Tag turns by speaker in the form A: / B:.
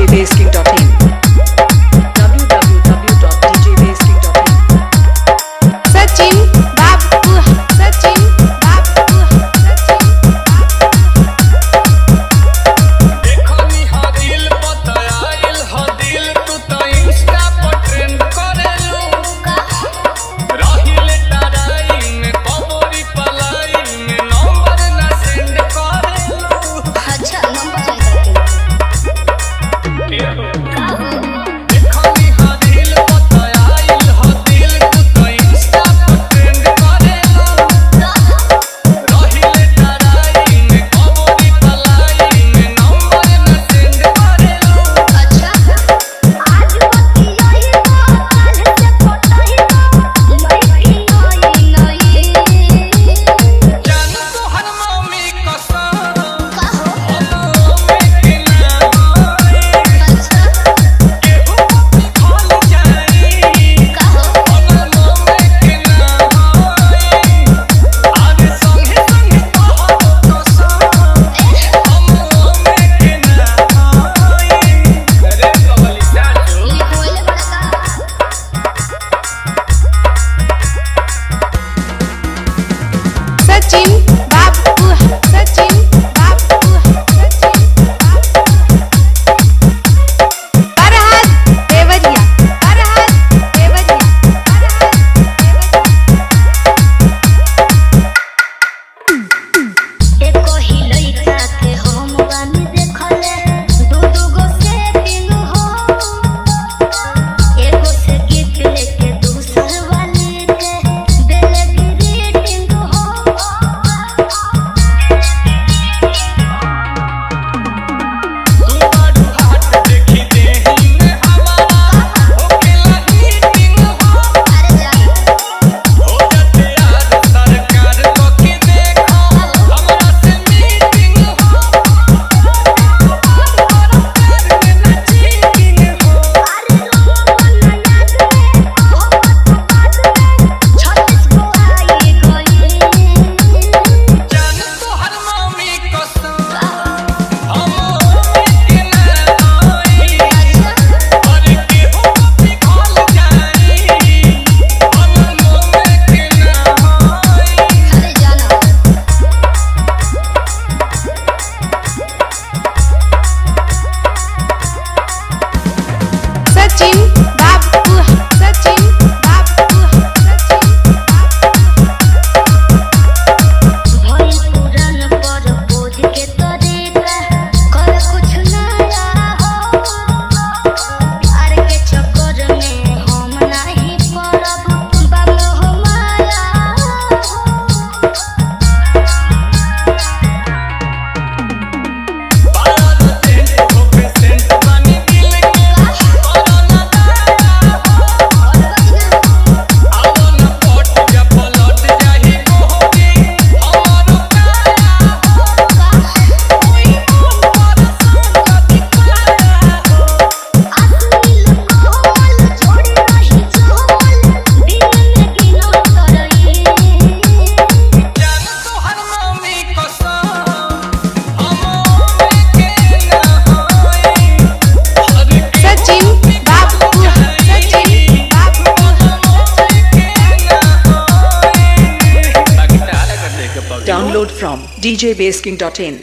A: djbasking.in www.djbasking.in
B: Sachin बाबू सचिन बाबू
C: देखो नी हदिल पताइल हदिल तू तो इंस्टा पर ट्रेंड करेलू रहिले टराई में कबोरी पलाई में नंबर ना सेंड करेलू
B: अच्छा नंबर
C: देखो नी हदिल पताइल हदिल तू तो इंस्टा पर ट्रेंड करेलू रहिले टराई में कबोरी पलाई में नंबर ना सेंड करेलू
B: अच्छा आज बतियाई काल से फोटाई नहीं नहीं
C: जान तो हर मम्मी कसम
B: कहो
C: में के ना होए
B: अच्छा
C: केहू खोल जाई
B: कहो
C: में के ना होए आज संगे संगे कहो कसम में के ना होए अरे कबली साजू
B: लिखोले बड़का सचिन बाबू सचिन बाबू सचिन फरहाद देवरिया फरहाद देवरिया एको ही लइका के हम बानी देखले दू गो से तीन हो एगो से गिफ्ट लेके दूसर वाले के देले ग्रीटिंग हो
C: तू बाडू हाथ देखी देही में हमारा होकेला हीटिंग हो
B: अरे जान
C: हो जाते यार सरकार को के देखो हमरा से मीटिंग हो प्यार में ना चीटिंग हो
B: अरे लोगन याद में हो बात में 36 को आई गई
C: जान तो हर मम्मी कसम हम के ना होई और केहू भी खोल जाई हम के ना होई
B: अरे जाना सचिन बाबू सचिन बाबू सचिन भइल पुरान पर बोझ के तरीका कर कुछ नया हो प्यार के चक्कर में हम नहीं पड़ब बाबू हमारा
C: बाल सेंट हो पे सेंट बनी दिल के कोरोना दाया हो आओ न पोट जब लौट जाही गोरी हमारो काया हो कोई ऊपर संग दिखाया हो
B: असली कोल छोड़ी नहीं चोल दिल में गिनो करई
C: जान तो हर मम्मी कसम हम के ना होई और
B: सचिन बाबू सचिन बाबू
C: के ना होई बाकी तारा कर दे के पग
A: download from djbasking.in